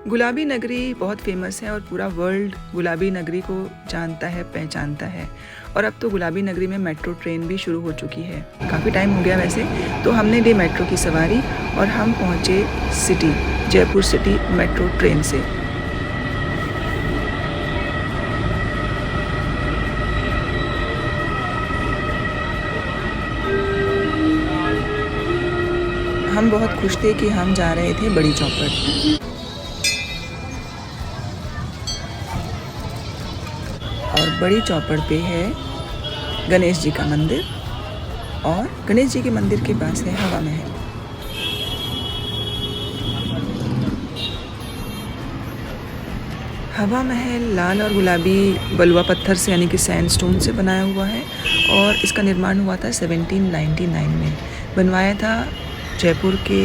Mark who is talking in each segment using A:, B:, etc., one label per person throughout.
A: गुलाबी नगरी बहुत फेमस है और पूरा वर्ल्ड गुलाबी नगरी को जानता है, पहचानता है। और अब तो गुलाबी नगरी में मेट्रो ट्रेन भी शुरू हो चुकी है। काफ़ी टाइम हो गया वैसे, तो हमने ली मेट्रो की सवारी और हम पहुँचे city, Jaipur city metro train से। हम बहुत खुश थे कि हम जा रहे थे बड़ी चौपड़। और बड़ी चौपड़ पे है गणेश जी का मंदिर और गणेश जी के मंदिर के पास है हवा महल। हवा महल लाल और गुलाबी बलुआ पत्थर से यानी कि सैंडस्टोन से बनाया हुआ है और इसका निर्माण हुआ था 1799 में। बनवाया था जयपुर के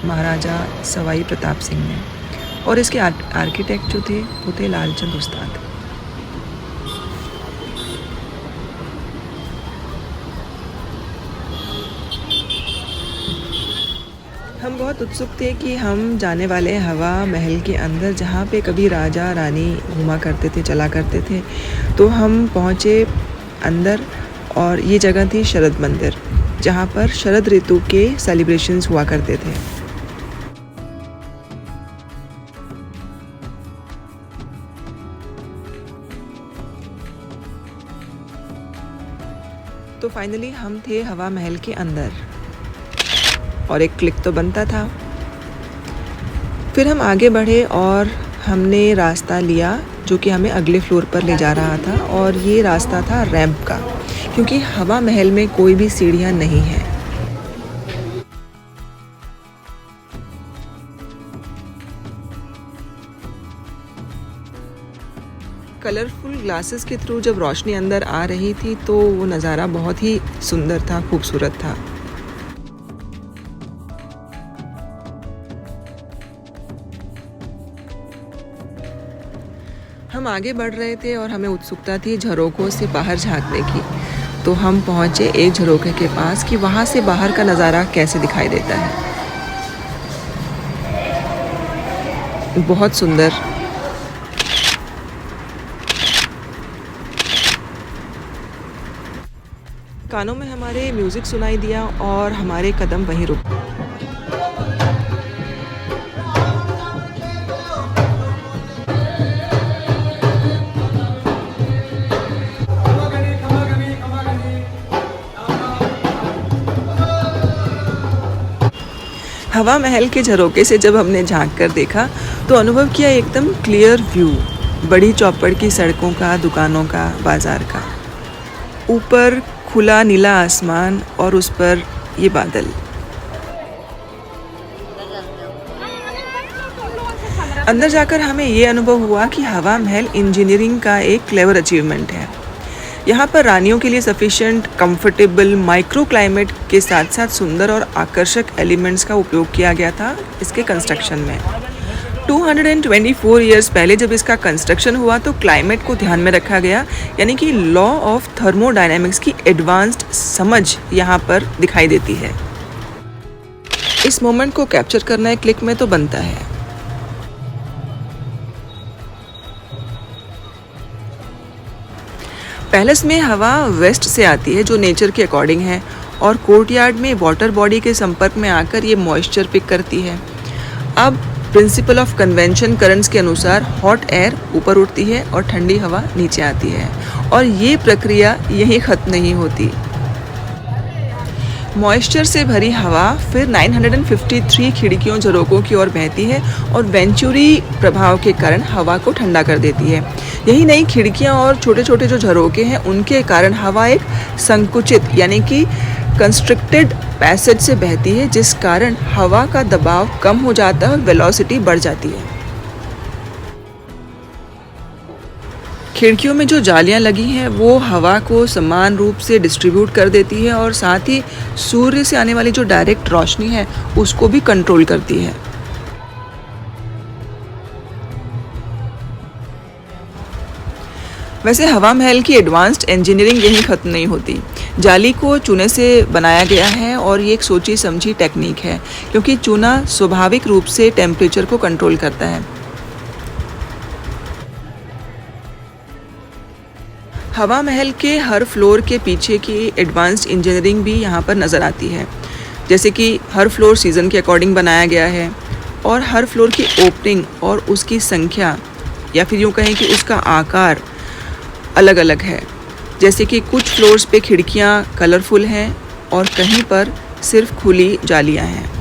A: महाराजा सवाई प्रताप सिंह ने और इसके आर्किटेक्ट जो थे वो थे लालचंद उस्ताद। हम बहुत उत्सुक थे कि हम जाने वाले हवा महल के अंदर, जहाँ पे कभी राजा रानी घूमा करते थे, चला करते थे। तो हम पहुँचे अंदर और ये जगह थी शरद मंदिर, जहाँ पर शरद ऋतु के सेलिब्रेशंस हुआ करते थे। तो फाइनली हम थे हवा महल के अंदर और एक क्लिक तो बनता था। फिर हम आगे बढ़े और हमने रास्ता लिया जो कि हमें अगले फ्लोर पर ले जा रहा था और ये रास्ता था रैंप का, क्योंकि हवा महल में कोई भी सीढ़ियाँ नहीं है। कलरफुल ग्लासेस के थ्रू जब रोशनी अंदर आ रही थी तो वो नज़ारा बहुत ही सुंदर था, खूबसूरत था। हम आगे बढ़ रहे थे और हमें उत्सुकता थी झरोकों से बाहर झांकने की। तो हम पहुंचे एक झरोखे के पास कि वहां से बाहर का नज़ारा कैसे दिखाई देता है। बहुत सुंदर। कानों में हमारे म्यूजिक सुनाई दिया और हमारे कदम वहीं रुक। हवा महल के झरोके से जब हमने झांक कर देखा तो अनुभव किया एकदम क्लियर व्यू बड़ी चौपड़ की सड़कों का, दुकानों का, बाजार का। ऊपर खुला नीला आसमान और उस पर ये बादल। अंदर जाकर हमें ये अनुभव हुआ कि हवा महल इंजीनियरिंग का एक क्लेवर अचीवमेंट है। यहाँ पर रानियों के लिए सफिशिएंट कंफर्टेबल माइक्रो क्लाइमेट के साथ साथ सुंदर और आकर्षक एलिमेंट्स का उपयोग किया गया था इसके कंस्ट्रक्शन में। 224 ईयर्स पहले जब इसका कंस्ट्रक्शन हुआ तो क्लाइमेट को ध्यान में रखा गया, यानी कि लॉ ऑफ थर्मोडायनेमिक्स की एडवांस्ड समझ यहाँ पर दिखाई देती है। इस मोमेंट को कैप्चर करना एक क्लिक में तो बनता है। पैलेस में हवा वेस्ट से आती है जो नेचर के अकॉर्डिंग है और कोर्टयार्ड में वाटर बॉडी के संपर्क में आकर ये मॉइस्चर पिक करती है। अब प्रिंसिपल ऑफ कन्वेंशन करंट्स के अनुसार हॉट एयर ऊपर उठती है और ठंडी हवा नीचे आती है और ये प्रक्रिया यहीं ख़त्म नहीं होती। मॉइस्चर से भरी हवा फिर 953 खिड़कियों झरोकों की ओर बहती है और वेंचुरी प्रभाव के कारण हवा को ठंडा कर देती है। यही नहीं, खिड़कियां और छोटे छोटे जो झरोके हैं उनके कारण हवा एक संकुचित यानी कि कंस्ट्रिक्टेड पैसेज से बहती है, जिस कारण हवा का दबाव कम हो जाता है और वेलोसिटी बढ़ जाती है। खिड़कियों में जो जालियां लगी हैं वो हवा को समान रूप से डिस्ट्रीब्यूट कर देती है और साथ ही सूर्य से आने वाली जो डायरेक्ट रोशनी है उसको भी कंट्रोल करती है। वैसे हवा महल की एडवांस्ड इंजीनियरिंग यहीं ख़त्म नहीं होती। जाली को चूने से बनाया गया है और ये एक सोची समझी टेक्निक है, क्योंकि चूना स्वाभाविक रूप से टेम्परेचर को कंट्रोल करता है। हवा महल के हर फ्लोर के पीछे की एडवांस्ड इंजीनियरिंग भी यहाँ पर नज़र आती है, जैसे कि हर फ्लोर सीज़न के अकॉर्डिंग बनाया गया है और हर फ्लोर की ओपनिंग और उसकी संख्या या फिर यूँ कहें कि उसका आकार अलग अलग है। जैसे कि कुछ फ्लोर्स पे खिड़कियाँ कलरफुल हैं और कहीं पर सिर्फ खुली जालियाँ हैं।